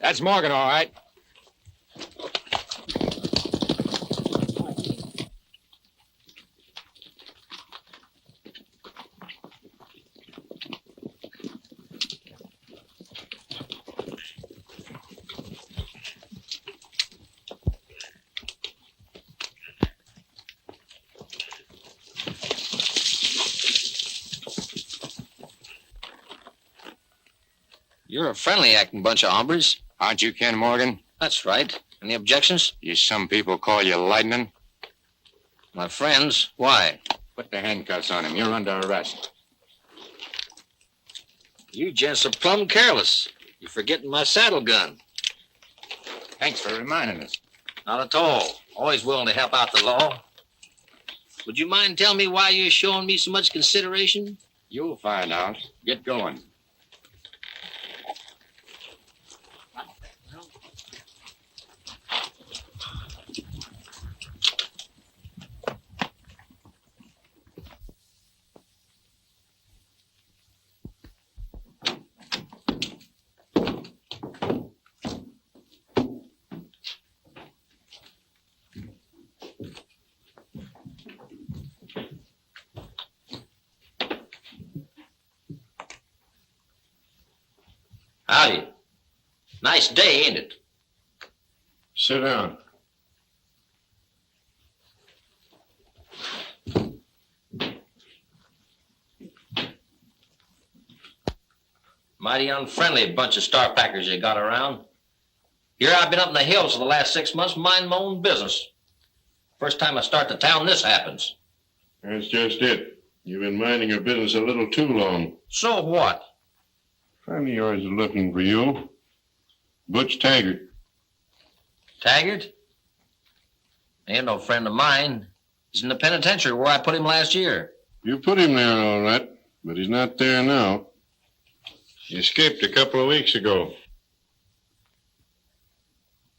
That's Morgan, all right. You're a friendly-acting bunch of hombres. Aren't you Ken Morgan? That's right. Any objections? Some people call you Lightning. My friends. Why? Put the handcuffs on him. You're under arrest. You gents are plumb careless. You're forgetting my saddle gun. Thanks for reminding us. Not at all. Always willing to help out the law. Would you mind telling me why you're showing me so much consideration? You'll find out. Get going. Howdy. Nice day, ain't it? Sit down. Mighty unfriendly bunch of star packers you got around. Here I've been up in the hills for the last 6 months, minding my own business. First time I start the town, this happens. That's just it. You've been minding your business a little too long. So what? A friend of yours is looking for you. Butch Taggart. Taggart? Ain't no friend of mine. He's in the penitentiary where I put him last year. You put him there all right, but he's not there now. He escaped a couple of weeks ago.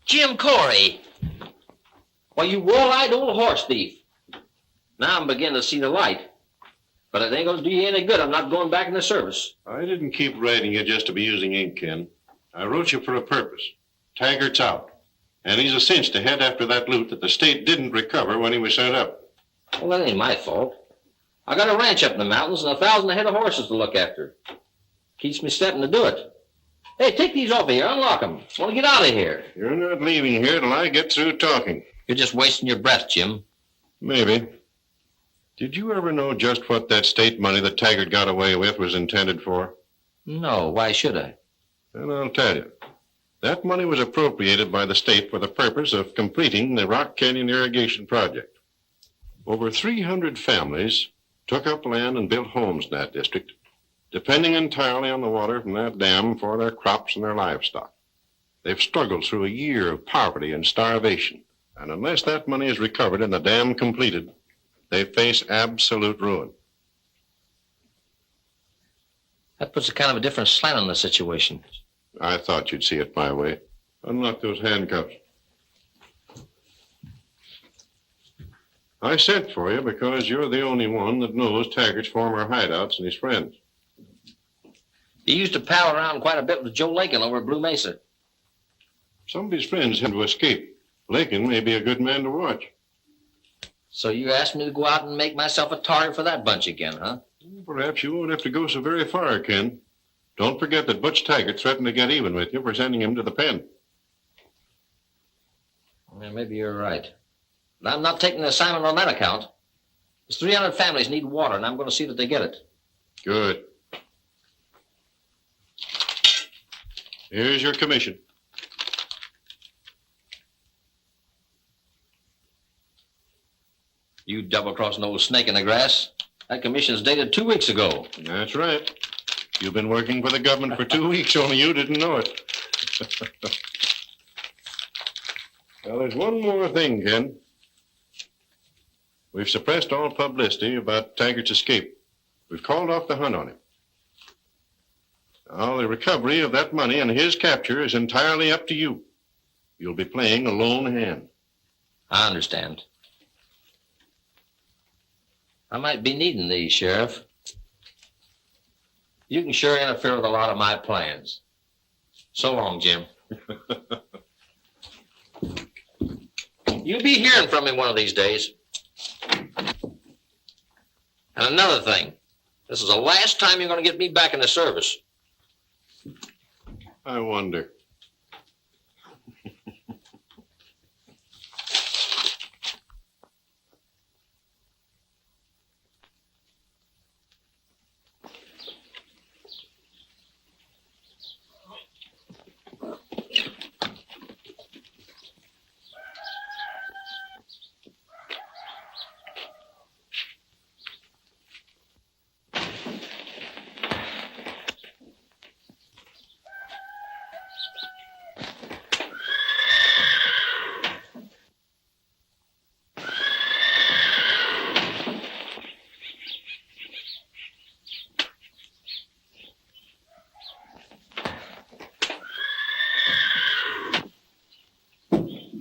Jim Corey! Well, you wall-eyed old horse thief. Now I'm beginning to see the light. But it ain't going to do you any good. I'm not going back in the service. I didn't keep writing you just to be using ink, Ken. I wrote you for a purpose. Taggart's out. And he's a cinch to head after that loot that the state didn't recover when he was sent up. Well, that ain't my fault. I got a ranch up in the mountains and 1,000 head of horses to look after. Keeps me stepping to do it. Hey, take these off of here. Unlock them. I want to get out of here. You're not leaving here till I get through talking. You're just wasting your breath, Jim. Maybe. Did you ever know just what that state money that Taggart got away with was intended for? No, why should I? Then I'll tell you. That money was appropriated by the state for the purpose of completing the Rock Canyon irrigation project. Over 300 families took up land and built homes in that district, depending entirely on the water from that dam for their crops and their livestock. They've struggled through a year of poverty and starvation, and unless that money is recovered and the dam completed, they face absolute ruin. That puts a kind of a different slant on the situation. I thought you'd see it my way. Unlock those handcuffs. I sent for you because you're the only one that knows Taggart's former hideouts and his friends. He used to pal around quite a bit with Joe Laikon over at Blue Mesa. Some of his friends had to escape. Laikon may be a good man to watch. So you asked me to go out and make myself a target for that bunch again, huh? Perhaps you won't have to go so very far, Ken. Don't forget that Butch Taggart threatened to get even with you for sending him to the pen. Well, maybe you're right. But I'm not taking the assignment on that account. There's 300 families need water, and I'm going to see that they get it. Good. Here's your commission. You double-crossing old snake in the grass. That commission's dated 2 weeks ago. That's right. You've been working for the government for 2 weeks, only you didn't know it. Now, there's one more thing, Ken. We've suppressed all publicity about Taggart's escape. We've called off the hunt on him. Now, the recovery of that money and his capture is entirely up to you. You'll be playing a lone hand. I understand. I might be needing these, Sheriff. You can sure interfere with a lot of my plans. So long, Jim. You'll be hearing from me one of these days. And another thing, this is the last time you're going to get me back in the service. I wonder.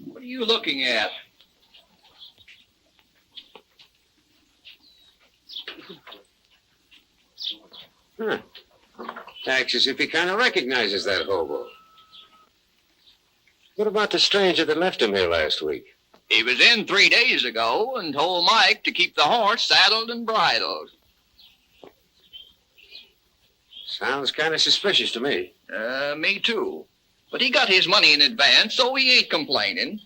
What are you looking at? Huh. Acts as if he kind of recognizes that hobo. What about the stranger that left him here last week? He was in 3 days ago and told Mike to keep the horse saddled and bridled. Sounds kind of suspicious to me. Me too. But he got his money in advance, so he ain't complaining.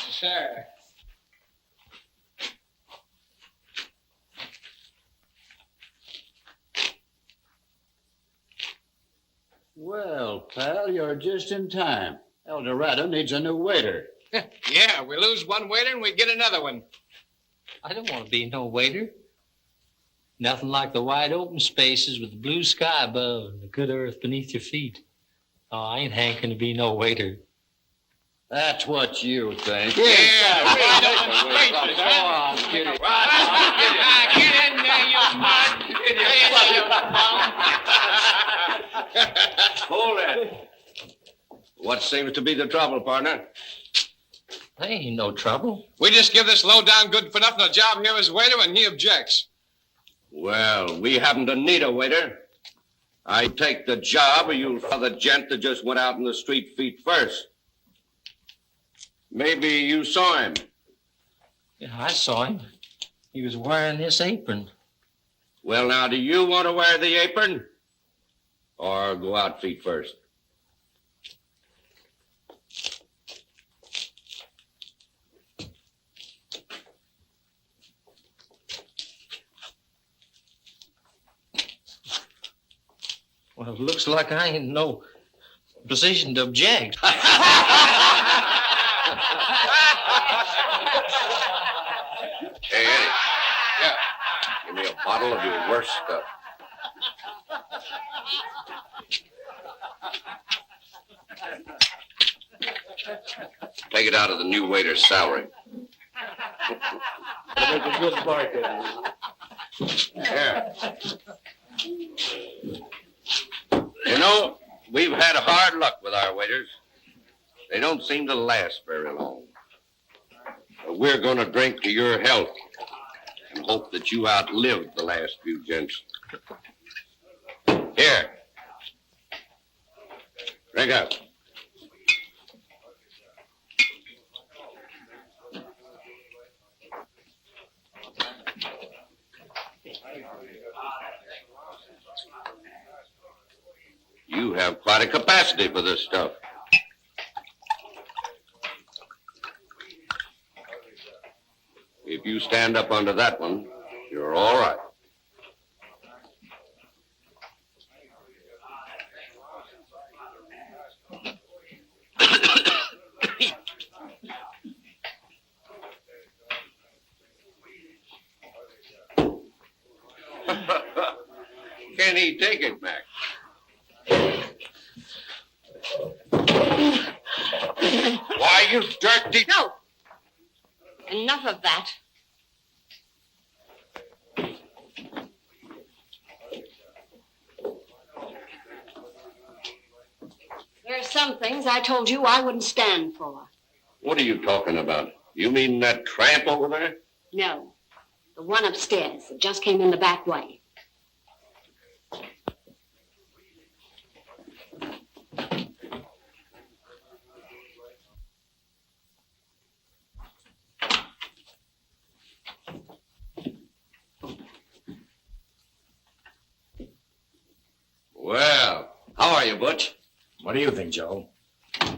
Sir. Well, pal, you're just in time. El Dorado needs a new waiter. Yeah, we lose one waiter and we get another one. I don't want to be no waiter. Nothing like the wide open spaces with the blue sky above and the good earth beneath your feet. Oh, I ain't hankering to be no waiter. That's what you think. Get in there, you smart idiot. Hold it. What seems to be the trouble, partner? There ain't no trouble. We just give this low-down good-for-nothing a job here as waiter, and he objects. Well, we happen to need a waiter. I take the job, or you'll follow the gent that just went out in the street feet first. Maybe you saw him. Yeah, I saw him. He was wearing this apron. Well, now, do you want to wear the apron? Or go out feet first? Well, it looks like I ain't in no position to object. Hey, Eddie. Yeah. Give me a bottle of your worst stuff. Take it out of the new waiter's salary. Make a good bargain. Yeah. You know, we've had hard luck with our waiters. They don't seem to last very long. But we're going to drink to your health and hope that you outlive the last few gents. Here. Drink up. You have quite a capacity for this stuff. If you stand up under that one, you're all right. Hey, take it, Mac. Why, you dirty... No. Enough of that. There are some things I told you I wouldn't stand for. What are you talking about? You mean that tramp over there? No. The one upstairs that just came in the back way. Well, how are you, Butch? What do you think, Joe?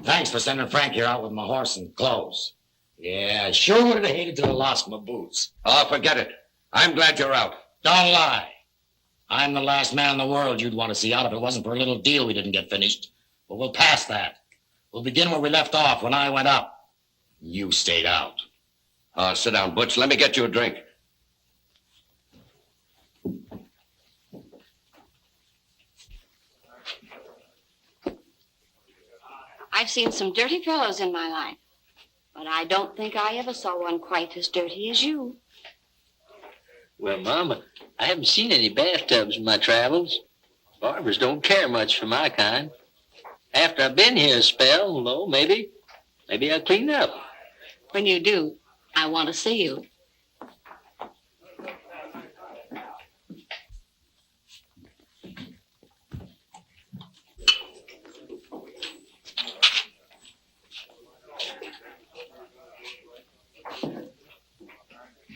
Thanks for sending Frank here out with my horse and clothes. Yeah, I sure would have hated to have lost my boots. Oh, forget it. I'm glad you're out. Don't lie. I'm the last man in the world you'd want to see out if it wasn't for a little deal we didn't get finished. But we'll pass that. We'll begin where we left off when I went up. You stayed out. Sit down, Butch. Let me get you a drink. I've seen some dirty fellows in my life, but I don't think I ever saw one quite as dirty as you. Well, Mama, I haven't seen any bathtubs in my travels. Barbers don't care much for my kind. After I've been here a spell, though, maybe I'll clean up. When you do, I want to see you.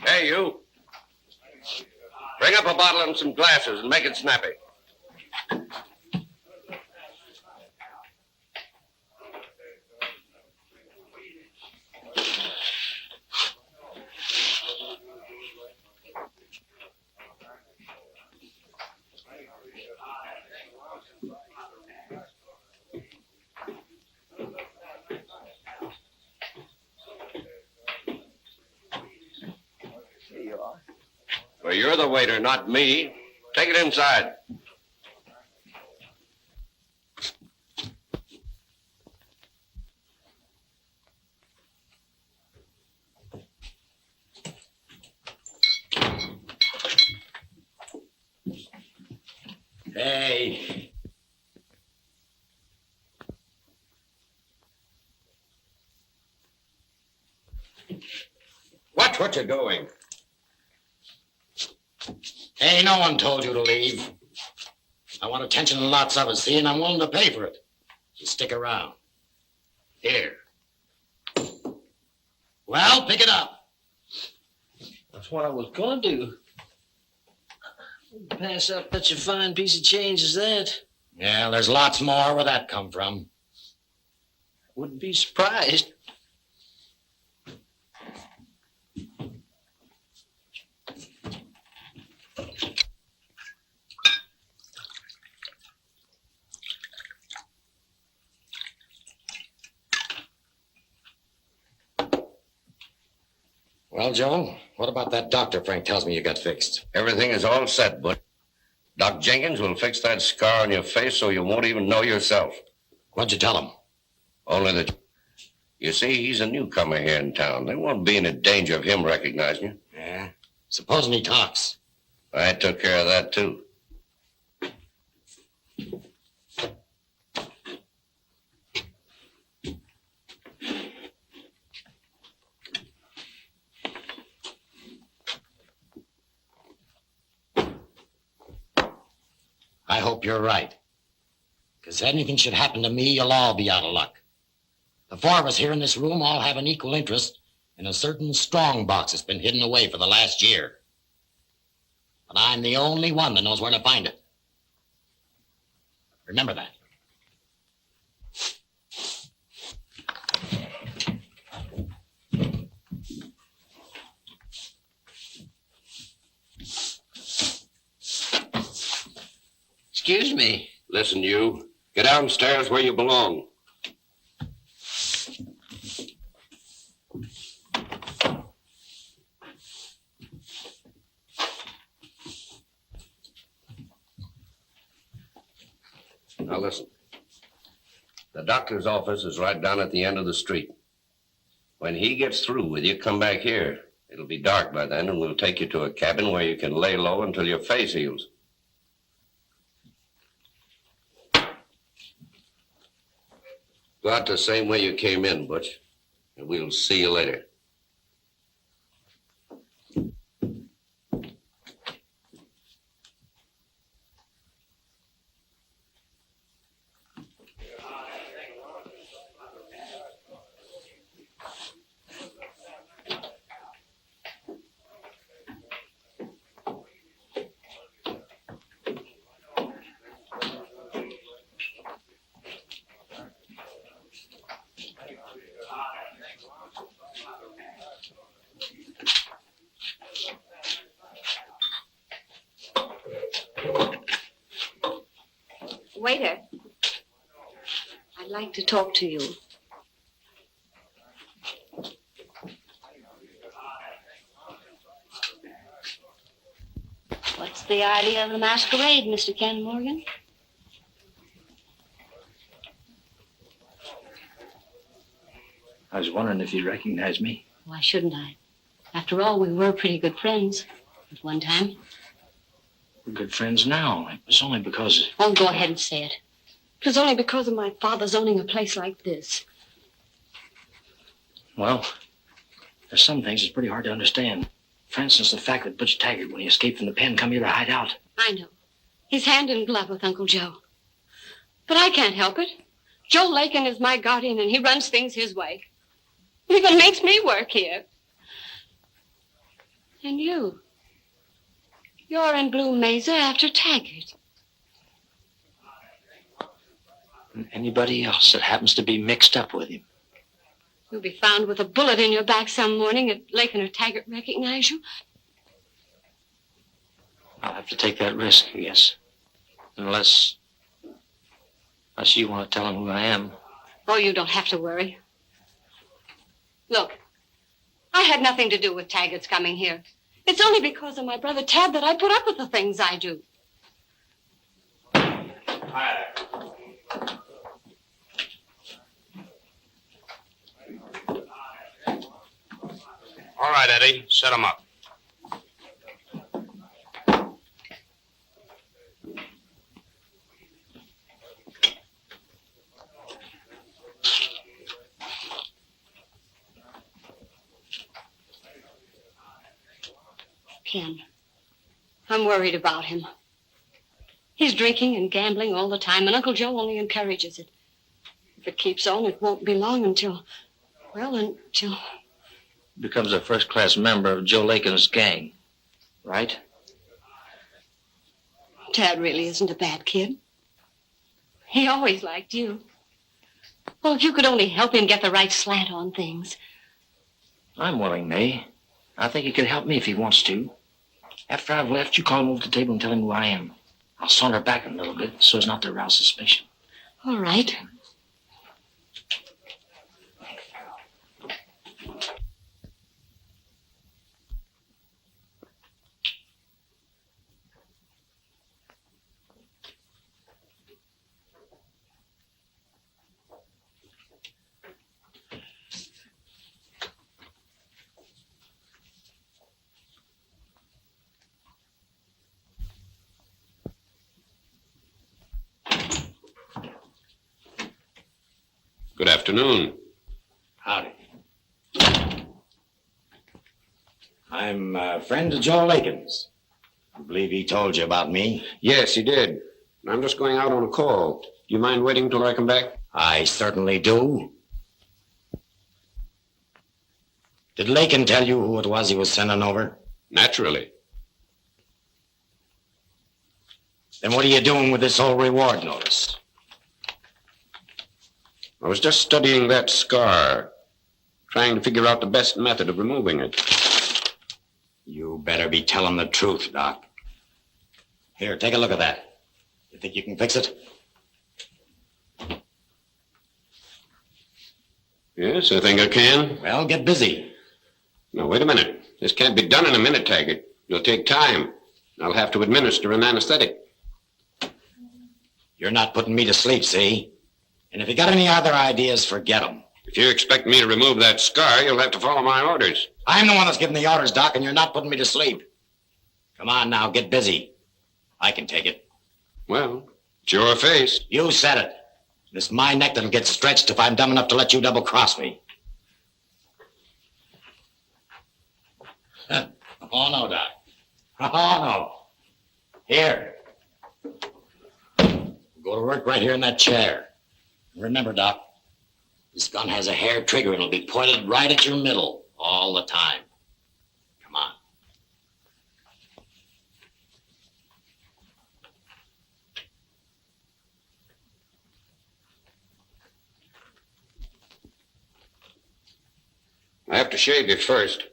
Hey, you. Bring up a bottle and some glasses and make it snappy. Well, you're the waiter, not me. Take it inside. Hey. Watch what you're doing. Hey, no one told you to leave. I want attention and lots of it, see, and I'm willing to pay for it. You stick around. Here. Well, pick it up. That's what I was going to do. Pass up such a fine piece of change as that. Yeah, there's lots more. Where'd that come from? Wouldn't be surprised. Well, Joe, what about that doctor Frank tells me you got fixed? Everything is all set, Butch. Doc Jenkins will fix that scar on your face so you won't even know yourself. What'd you tell him? Only that, you see, he's a newcomer here in town. They won't be in danger of him recognizing you. Yeah? Supposing he talks. I took care of that, too. I hope you're right. Because anything should happen to me, you'll all be out of luck. The four of us here in this room all have an equal interest in a certain strong box that's been hidden away for the last year. But I'm the only one that knows where to find it. Remember that. Excuse me. Listen, you. Get downstairs where you belong. Now listen. The doctor's office is right down at the end of the street. When he gets through with you, come back here. It'll be dark by then, and we'll take you to a cabin where you can lay low until your face heals. Go out the same way you came in, Butch, and we'll see you later. Waiter, I'd like to talk to you. What's the idea of the masquerade, Mr. Ken Morgan? I was wondering if you'd recognize me. Why shouldn't I? After all, we were pretty good friends at one time. We're good friends now. It was only because... Oh, go ahead and say it. It was only because of my father's owning a place like this. Well, there's some things that's pretty hard to understand. For instance, the fact that Butch Taggart, when he escaped from the pen, come here to hide out. I know. He's hand in glove with Uncle Joe. But I can't help it. Joe Laikon is my guardian, and he runs things his way. He even makes me work here. And you. You're in Blue Mesa after Taggart. And anybody else that happens to be mixed up with him. You'll be found with a bullet in your back some morning if Laikon or Taggart recognize you. I'll have to take that risk, I guess. Unless you want to tell him who I am. Oh, you don't have to worry. Look, I had nothing to do with Taggart's coming here. It's only because of my brother Tad that I put up with the things I do. Hi there. All right, Eddie, set him up. Ken, I'm worried about him. He's drinking and gambling all the time, and Uncle Joe only encourages it. If it keeps on, it won't be long until... Becomes a first-class member of Joe Laikon's gang, right? Tad really isn't a bad kid. He always liked you. Well, if you could only help him get the right slant on things. I'm willing, May. I think he could help me if he wants to. After I've left, you call him over to the table and tell him who I am. I'll saunter back a little bit so as not to arouse suspicion. All right. Good afternoon. Howdy. I'm a friend of Joe Laikon's. I believe he told you about me. Yes, he did. I'm just going out on a call. Do you mind waiting till I come back? I certainly do. Did Laikon tell you who it was he was sending over? Naturally. Then what are you doing with this whole reward notice? I was just studying that scar, trying to figure out the best method of removing it. You better be telling the truth, Doc. Here, take a look at that. You think you can fix it? Yes, I think I can. Well, get busy. Now, wait a minute. This can't be done in a minute, Taggart. It'll take time. I'll have to administer an anesthetic. You're not putting me to sleep, see? And if you got any other ideas, forget them. If you expect me to remove that scar, you'll have to follow my orders. I'm the one that's giving the orders, Doc, and you're not putting me to sleep. Come on now, get busy. I can take it. Well, it's your face. You said it. It's my neck that'll get stretched if I'm dumb enough to let you double-cross me. Oh, no, Doc. Oh, no. Here. Go to work right here in that chair. Remember, Doc, this gun has a hair trigger and it'll be pointed right at your middle all the time. Come on. I have to shave you first.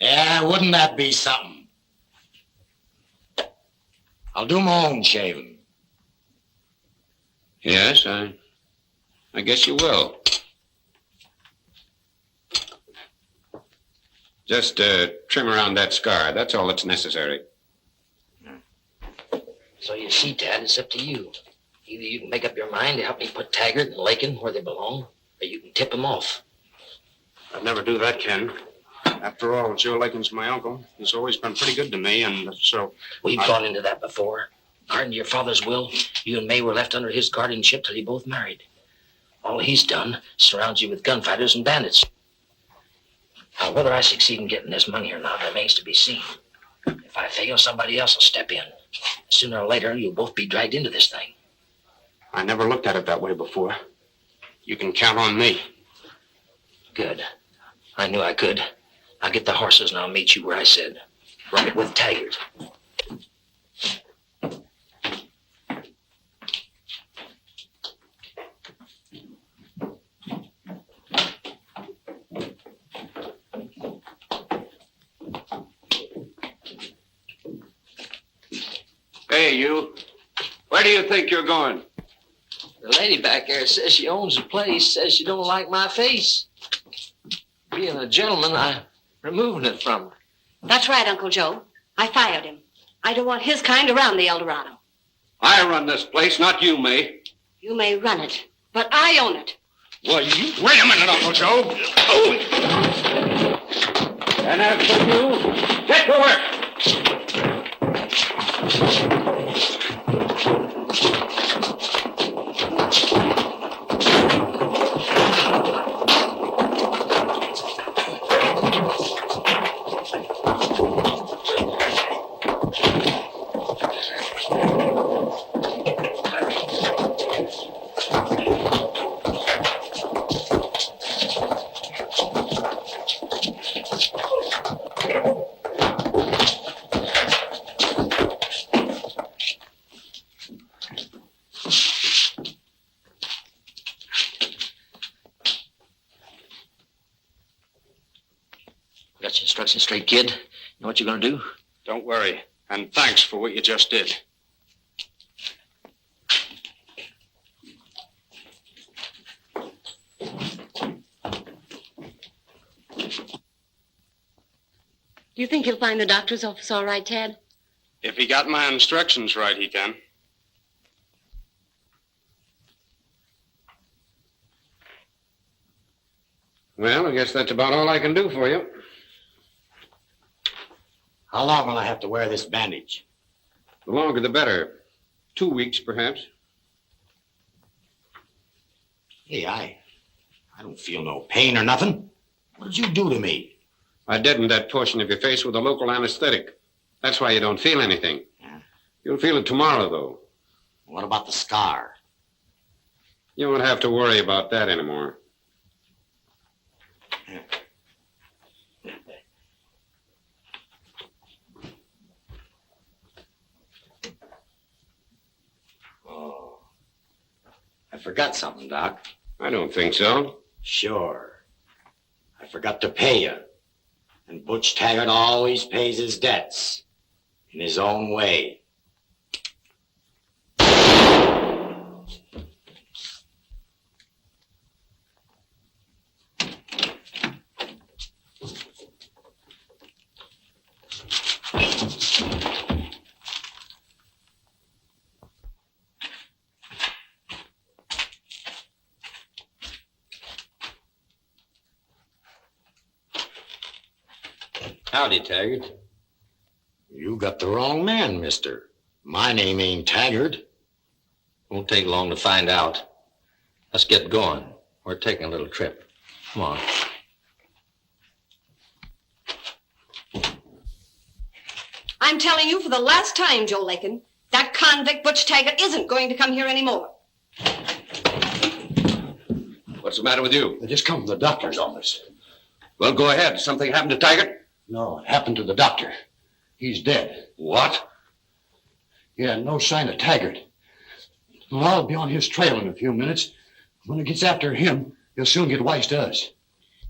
Yeah, wouldn't that be something? I'll do my own shaving. Yes, I guess you will. Just trim around that scar. That's all that's necessary. So you see, Dad, it's up to you. Either you can make up your mind to help me put Taggart and Laikon where they belong, or you can tip them off. I'd never do that, Ken. After all, Joe Laikon's my uncle. He's always been pretty good to me, and so... We've gone into that before. According to your father's will, you and May were left under his guardianship till you both married. All he's done surrounds you with gunfighters and bandits. Now, whether I succeed in getting this money or not remains to be seen. If I fail, somebody else will step in. Sooner or later, you'll both be dragged into this thing. I never looked at it that way before. You can count on me. Good. I knew I could. I'll get the horses and I'll meet you where I said. Right with Taggart. Hey, you. Where do you think you're going? The lady back there says she owns the place, says she don't like my face. Being a gentleman, I'm removing it from her. That's right, Uncle Joe. I fired him. I don't want his kind around the El Dorado. I run this place, not you, May. You may run it, but I own it. Well, you... Wait a minute, Uncle Joe. And as for you, get to work. Got your instructions straight, kid? You know what you're gonna do? Don't worry. And thanks for what you just did. Do you think he'll find the doctor's office all right, Tad? If he got my instructions right, he can. Well, I guess that's about all I can do for you. How long will I have to wear this bandage? The longer the better. 2 weeks, perhaps. Hey, I don't feel no pain or nothing. What did you do to me? I deadened that portion of your face with a local anesthetic. That's why you don't feel anything. Yeah. You'll feel it tomorrow, though. What about the scar? You won't have to worry about that anymore. Oh, I forgot something, Doc. I don't think so. Sure. I forgot to pay you. And Butch Taggart always pays his debts in his own way. Howdy, Taggart. You got the wrong man, mister. My name ain't Taggart. Won't take long to find out. Let's get going. We're taking a little trip. Come on. I'm telling you for the last time, Joe Laikon, that convict Butch Taggart isn't going to come here anymore. What's the matter with you? I just come from the doctor's office. Well, go ahead. Something happened to Taggart? No, it happened to the doctor. He's dead. What? Yeah, no sign of Taggart. Well, I'll be on his trail in a few minutes. When it gets after him, he'll soon get wise to us.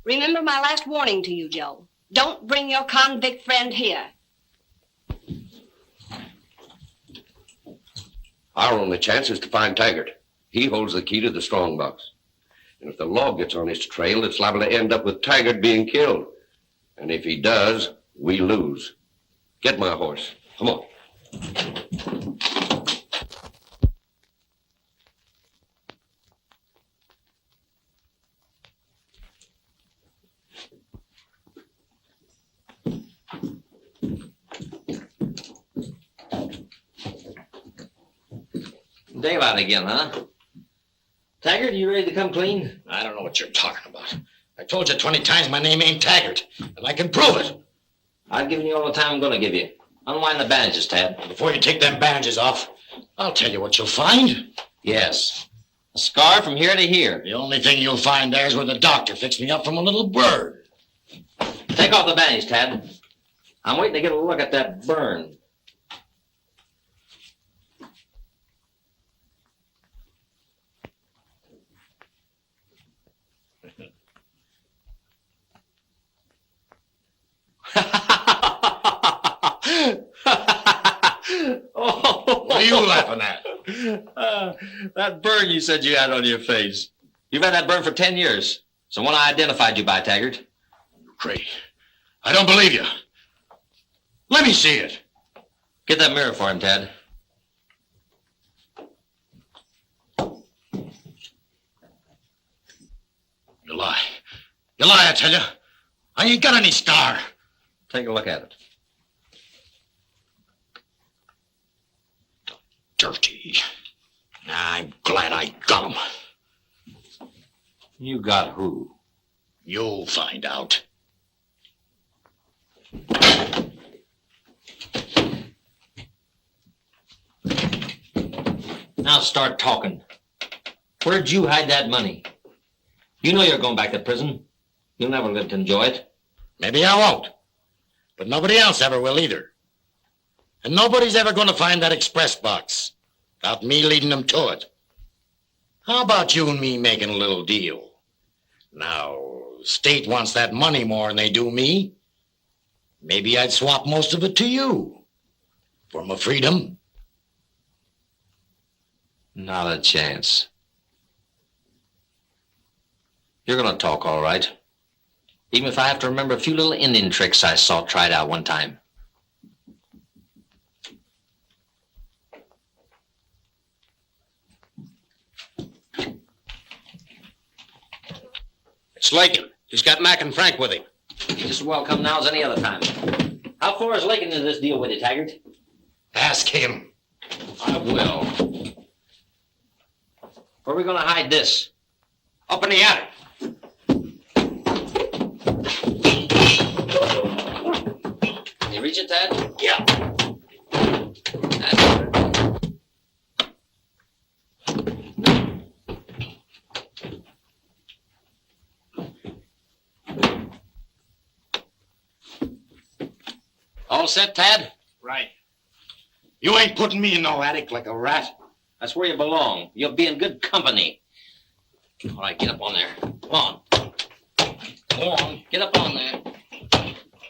Remember my last warning to you, Joe. Don't bring your convict friend here. Our only chance is to find Taggart. He holds the key to the strongbox. And if the law gets on his trail, it's liable to end up with Taggart being killed. And if he does, we lose. Get my horse. Come on. Daylight again, huh? Taggart, you ready to come clean? I don't know what you're talking about. I told you 20 times my name ain't Taggart, and I can prove it. I've given you all the time I'm going to give you. Unwind the bandages, Tad. Before you take them bandages off, I'll tell you what you'll find. Yes. A scar from here to here. The only thing you'll find there is where the doctor fixed me up from a little bird. Take off the bandage, Tad. I'm waiting to get a look at that burn. What are you laughing at? That burn you said you had on your face. You've had that burn for 10 years. It's the one I identified you by, Taggart. Craig, I don't believe you. Let me see it. Get that mirror for him, Tad. You lie. You lie, I tell you. I ain't got any scar. Take a look at it. Dirty. I'm glad I got him. You got who? You'll find out. Now start talking. Where'd you hide that money? You know you're going back to prison. You'll never live to enjoy it. Maybe I won't. But nobody else ever will either. And nobody's ever going to find that express box without me leading them to it. How about you and me making a little deal? Now, state wants that money more than they do me. Maybe I'd swap most of it to you for my freedom. Not a chance. You're going to talk, all right. Even if I have to remember a few little Indian tricks I saw tried out one time. It's Laikon. He's got Mac and Frank with him. He's as welcome now as any other time. How far is Laikon into this deal with you, Taggart? Ask him. I will. Where are we going to hide this? Up in the attic. Can you reach it, Tad? Yeah. That's better. All set, Tad? Right. You ain't putting me in no attic like a rat. That's where you belong. You'll be in good company. All right, get up on there. Come on. Come on, get up on there.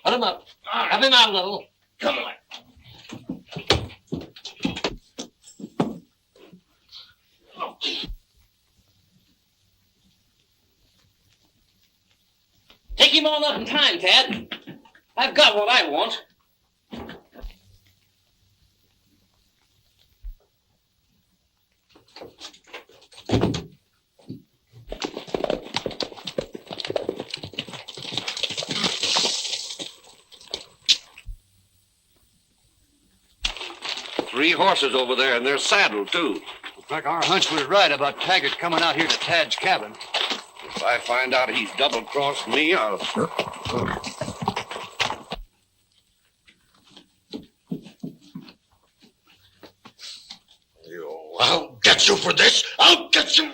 Put him up. Have him out a little. Come on. Take him on up in time, Tad. I've got what I want. 3 horses over there, and they're saddled, too. Looks like our hunch was right about Taggart coming out here to Tad's cabin. If I find out he's double-crossed me, I'll... I'll get you for this. I'll get you.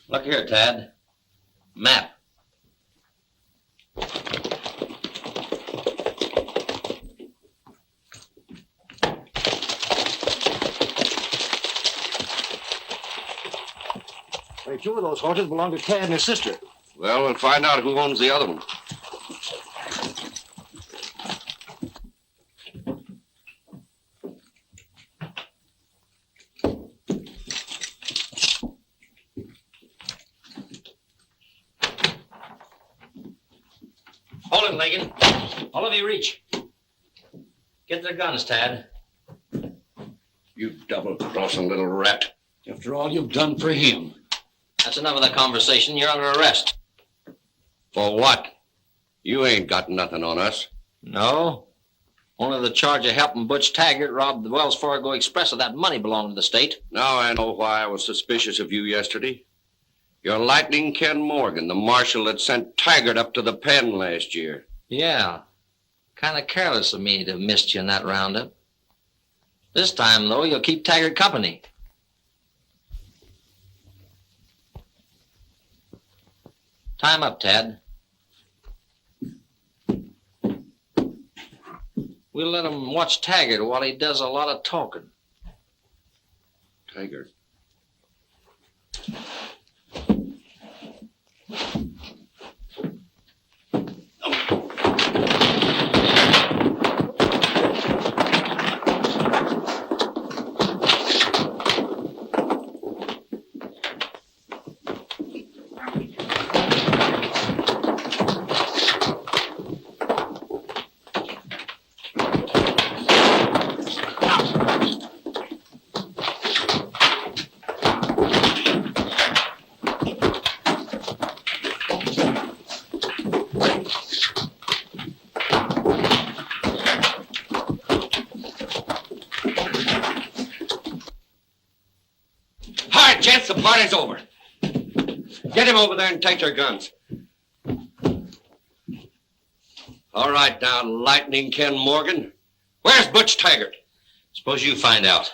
Look here, Tad. Map. Hey, 2 of those horses belong to Tad and his sister. Well, we'll find out who owns the other one. Hold it, Laikon. All of you reach. Get their guns, Tad. You double-crossing little rat. After all you've done for him. That's enough of the conversation. You're under arrest. For what? You ain't got nothing on us. No. Only the charge of helping Butch Taggart rob the Wells Fargo Express of that money belonging to the state. Now I know why I was suspicious of you yesterday. You're Lightning Ken Morgan, the marshal that sent Taggart up to the pen last year. Yeah. Kind of careless of me to have missed you in that roundup. This time, though, you'll keep Taggart company. Time up, Tad. We'll let him watch Taggart while he does a lot of talking. Taggart. Gents, the party's over. Get him over there and take their guns. All right, now, Lightning Ken Morgan. Where's Butch Taggart? Suppose you find out.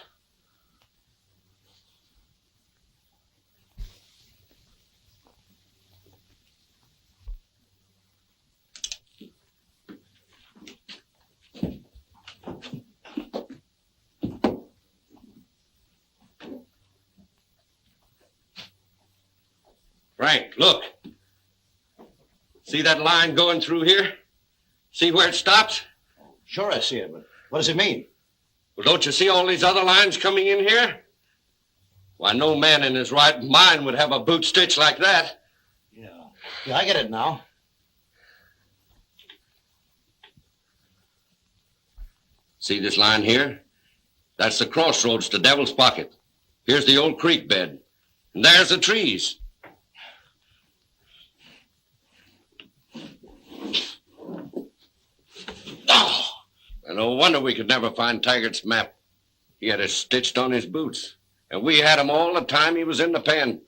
Frank, look. See that line going through here? See where it stops? Sure, I see it, but what does it mean? Well, don't you see all these other lines coming in here? Why, no man in his right mind would have a boot stitch like that. Yeah, I get it now. See this line here? That's the crossroads to Devil's Pocket. Here's the old creek bed. And there's the trees. And no wonder we could never find Taggart's map. He had it stitched on his boots. And we had him all the time he was in the pen.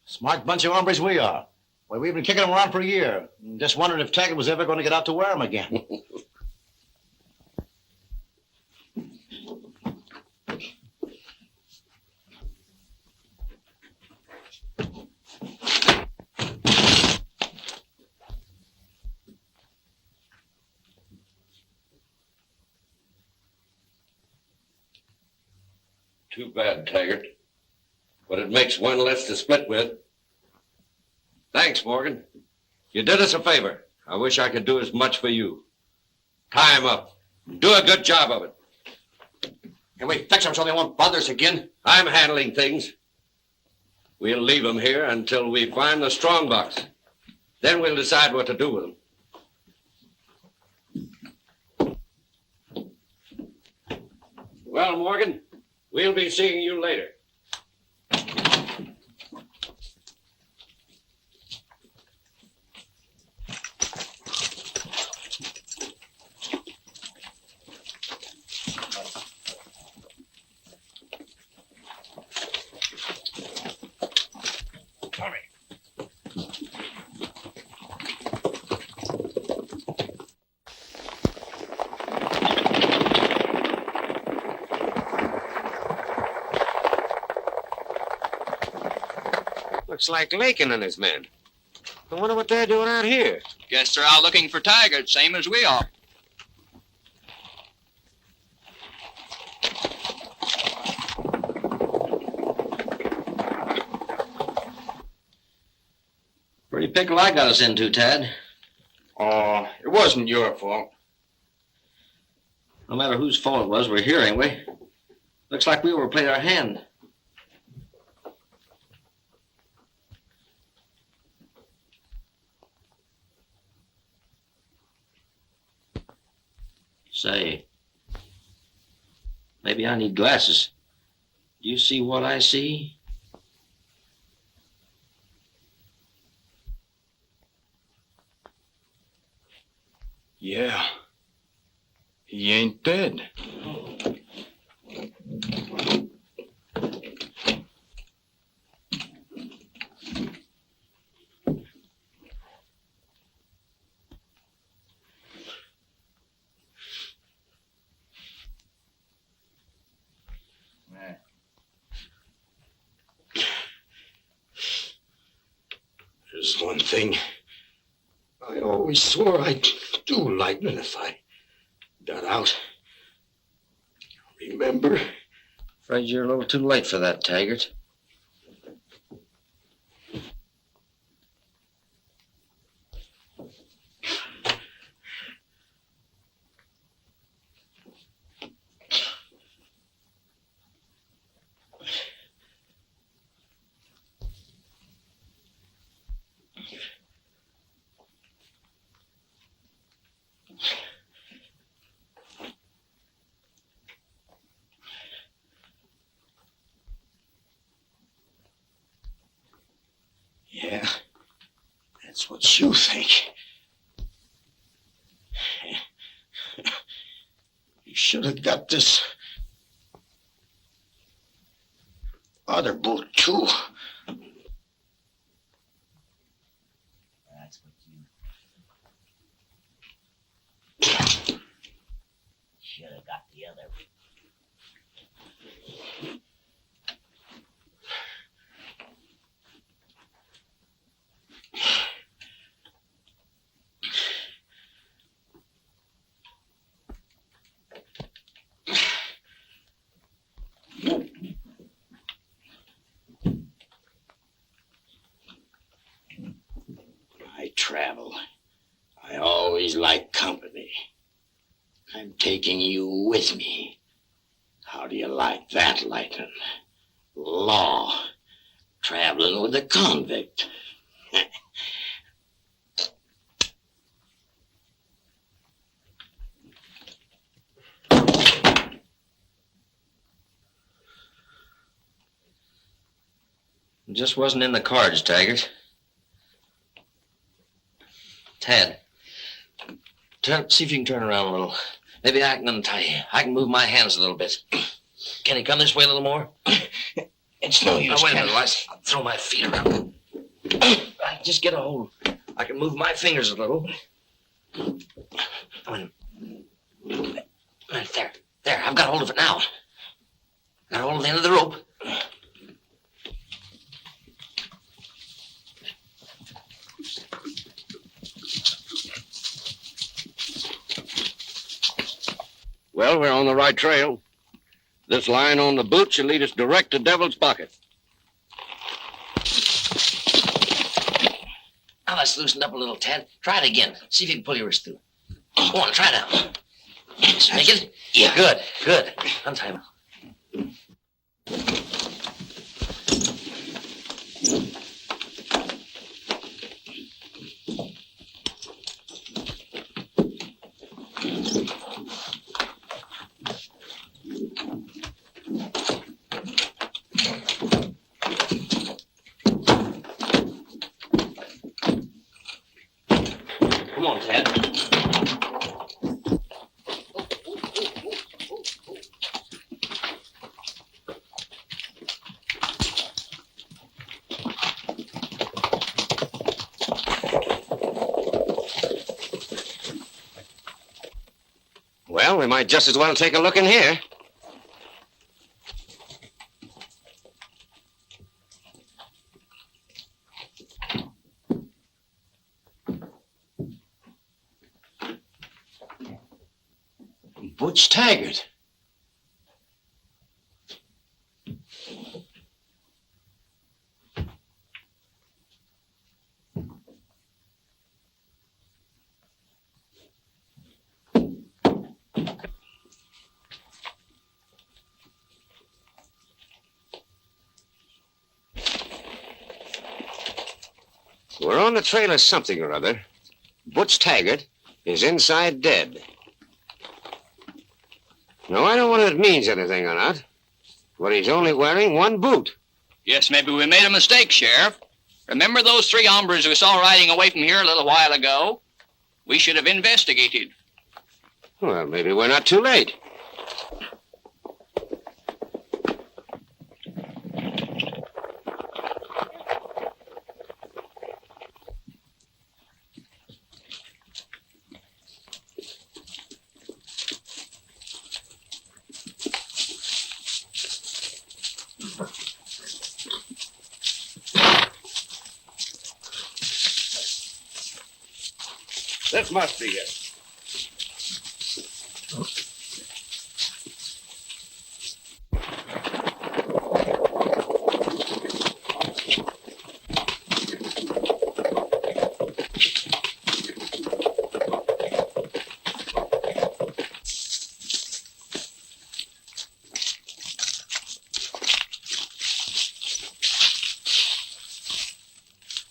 Smart bunch of hombres we are. Why, we've been kicking them around for a year. Just wondering if Taggart was ever going to get out to wear them again. Too bad, Taggart. But it makes one less to split with. Thanks, Morgan. You did us a favor. I wish I could do as much for you. Tie him up. Do a good job of it. Can we fix them so they won't bother us again? I'm handling things. We'll leave him here until we find the strong box. Then we'll decide what to do with them. Well, Morgan, we'll be seeing you later. Looks like Laikon and his men. I wonder what they're doing out here. Guess they're out looking for Taggart, same as we are. Pretty pickle I got us into, Tad. Oh, it wasn't your fault. No matter whose fault it was, we're here, ain't we? Looks like we overplayed our hand. Say, maybe I need glasses. Do you see what I see? Yeah. He ain't dead. There's one thing. I always swore I'd do Laikon if I got out. Remember? Afraid you're a little too late for that, Taggart. Yeah, that's what you think. You should have got this other boat, too. That's what you should have got the other. I travel. I always like company. I'm taking you with me. How do you like that, Laikon? Law. Traveling with a convict. It just wasn't in the cards, Taggart. Tad, see if you can turn around a little. Maybe I can untie you. I can move my hands a little bit. Can you come this way a little more? It's no use. Now, wait a minute, I'll throw my feet around. Just get a hold. I can move my fingers a little. There. There, I've got hold of it now. Got hold of the end of the rope. Well, we're on the right trail. This line on the boot should lead us direct to Devil's Pocket. Now let's loosen up a little, Tad. Try it again. See if you can pull your wrist through. Go on, try now. Make it? Yeah. Good, good. Untie him. Come on, Tad. Well, we might just as well take a look in here. Butch Taggart. We're on the trail of something or other. Butch Taggart is inside dead. Now, I don't know whether it means anything or not, but he's only wearing one boot. Yes, maybe we made a mistake, Sheriff. Remember those 3 hombres we saw riding away from here a little while ago? We should have investigated. Well, maybe we're not too late. This must be it.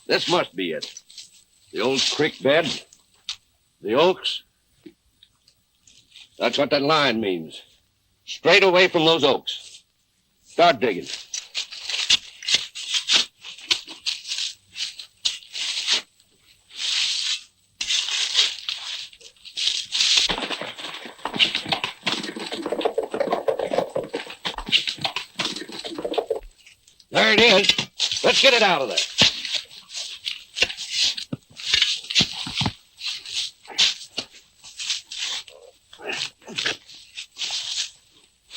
This must be it. The old creek bed. The oaks. That's what that line means. Straight away from those oaks. Start digging. There it is. Let's get it out of there.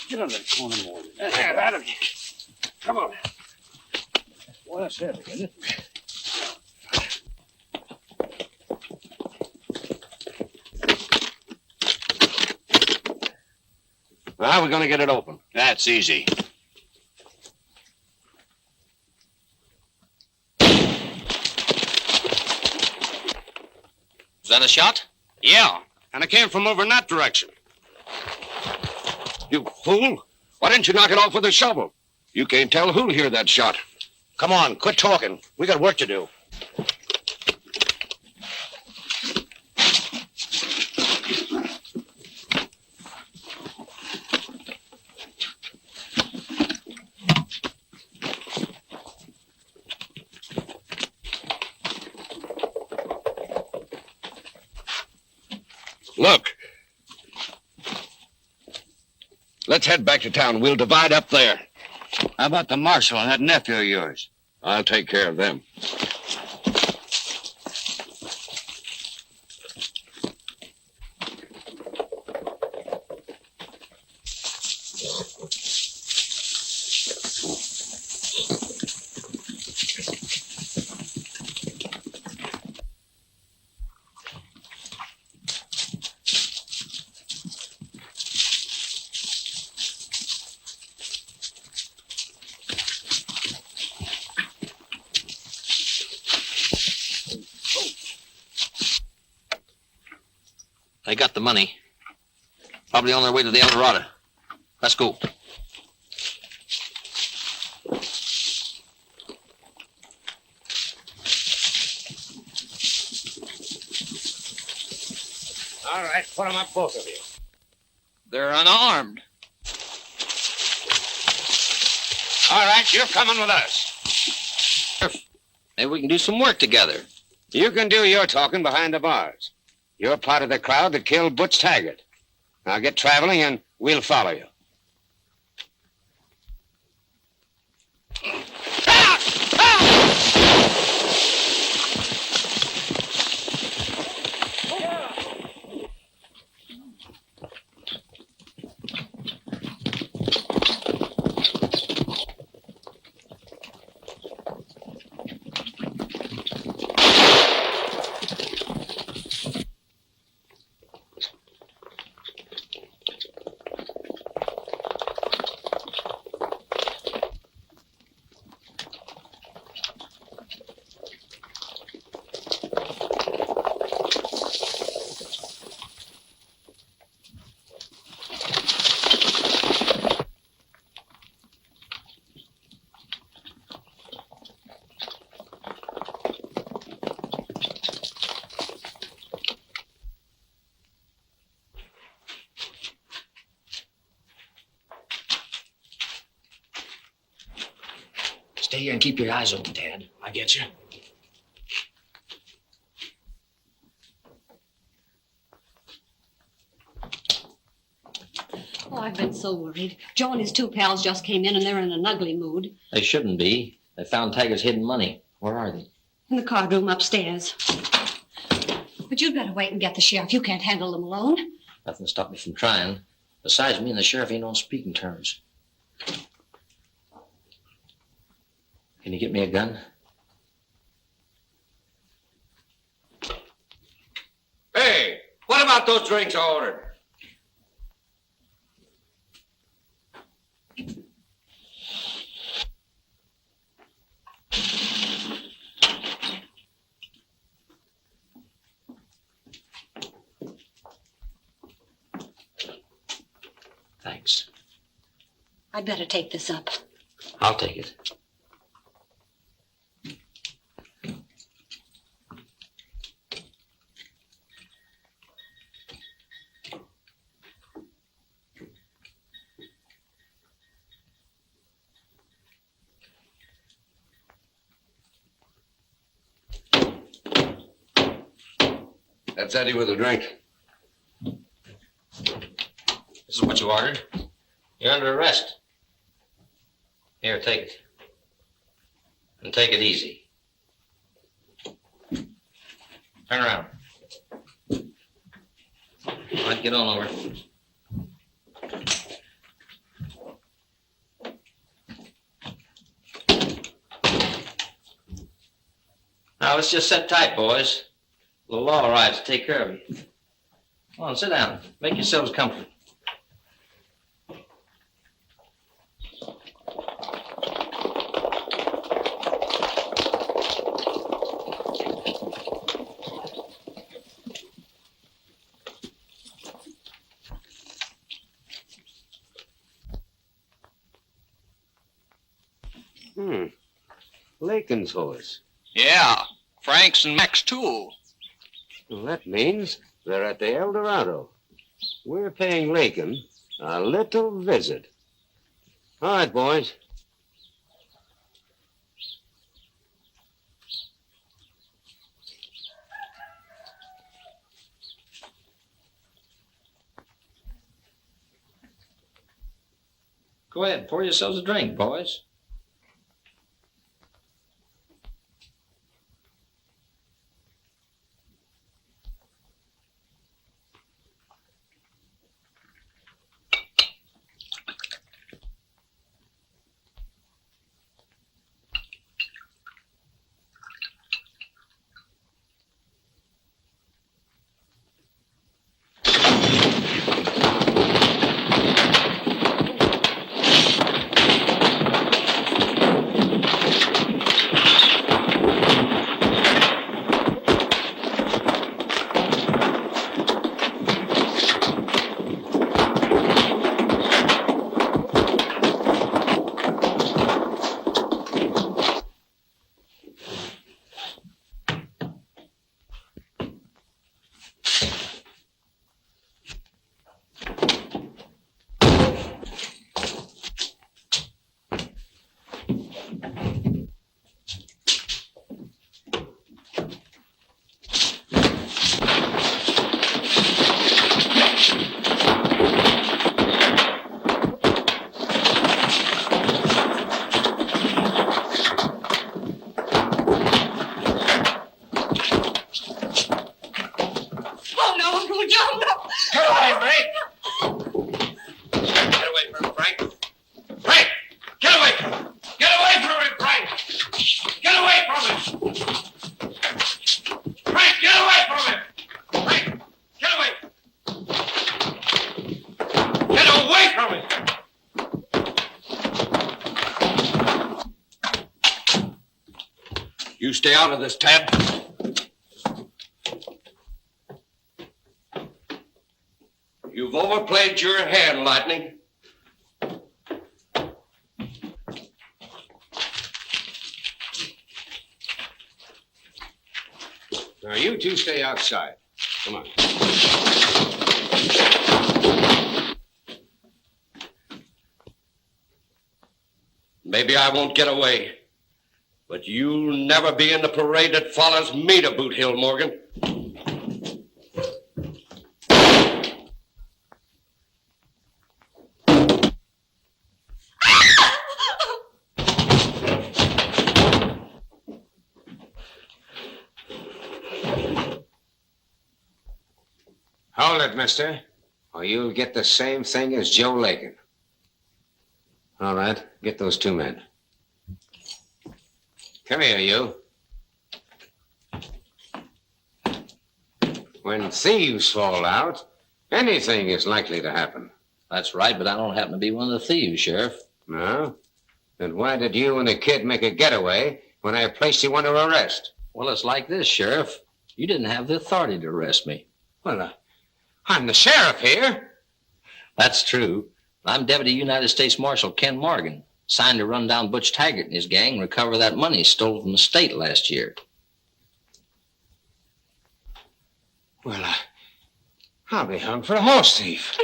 Get on that corner, Morgan. Yeah, that'll get. Come on. Boy, that's heavy, isn't it? How are we going to get it open? That's easy. Is that a shot? Yeah, and it came from over in that direction. You fool. Why didn't you knock it off with a shovel? You can't tell who'll hear that shot. Come on, quit talking. We got work to do. Look. Let's head back to town. We'll divide up there. How about the Marshal and that nephew of yours? I'll take care of them. They got the money. Probably on their way to the El Dorado. Let's go. All right, put them up, both of you. They're unarmed. All right, you're coming with us. Maybe we can do some work together. You can do your talking behind the bars. You're part of the crowd that killed Butch Taggart. Now get traveling and we'll follow you. Stay here and keep your eyes open, Tad. I get you. Oh, I've been so worried. Joe and his two pals just came in and they're in an ugly mood. They shouldn't be. They found Taggart's hidden money. Where are they? In the card room upstairs. But you'd better wait and get the sheriff. You can't handle them alone. Nothing stopped me from trying. Besides, me and the sheriff ain't on speaking terms. Can you get me a gun? Hey, what about those drinks I ordered? Thanks. I'd better take this up. I'll take it. That's Eddie with a drink. This is what you ordered. You're under arrest. Here, take it. And take it easy. Turn around. All right, get on over. Now, let's just sit tight, boys. The law arrives to take care of you. Come on, sit down. Make yourselves comfortable. Laikon's horse. Yeah, Frank's and Mac's too. Well, that means they're at the El Dorado. We're paying Laikon a little visit. All right, boys. Go ahead, pour yourselves a drink, boys. Get away, Frank! Get away from him, Frank! Frank! Get away from him! Get away from him, Frank! Get away from him! Frank, get away from him! Frank, get away! Get away from him! You stay out of this, Tad. You've overplayed your hand, Lightning. Now, you two stay outside. Come on. Maybe I won't get away, but you'll never be in the parade that follows me to Boot Hill, Morgan. Hold it, mister, or you'll get the same thing as Joe Laikon. All right, get those two men. Come here, you. When thieves fall out, anything is likely to happen. That's right, but I don't happen to be one of the thieves, Sheriff. No? Then why did you and the kid make a getaway when I placed you under arrest? Well, it's like this, Sheriff. You didn't have the authority to arrest me. Well, I'm the sheriff here. That's true. I'm Deputy United States Marshal Ken Morgan, signed to run down Butch Taggart and his gang and recover that money stolen from the state last year. Well, I'll be hung for a horse thief.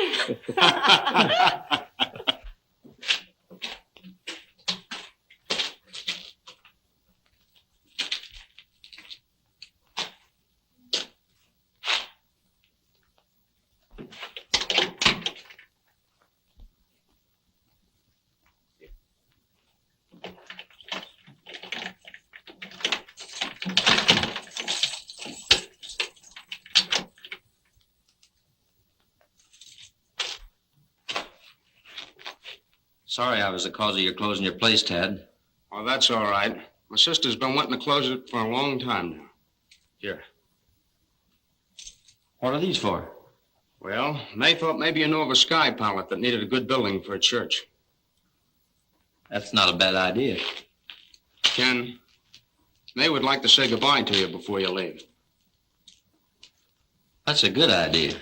Sorry I was the cause of your closing your place, Tad. Oh, that's all right. My sister's been wanting to close it for a long time now. Here. What are these for? Well, May thought maybe you know of a sky pilot that needed a good building for a church. That's not a bad idea. Ken, May would like to say goodbye to you before you leave. That's a good idea.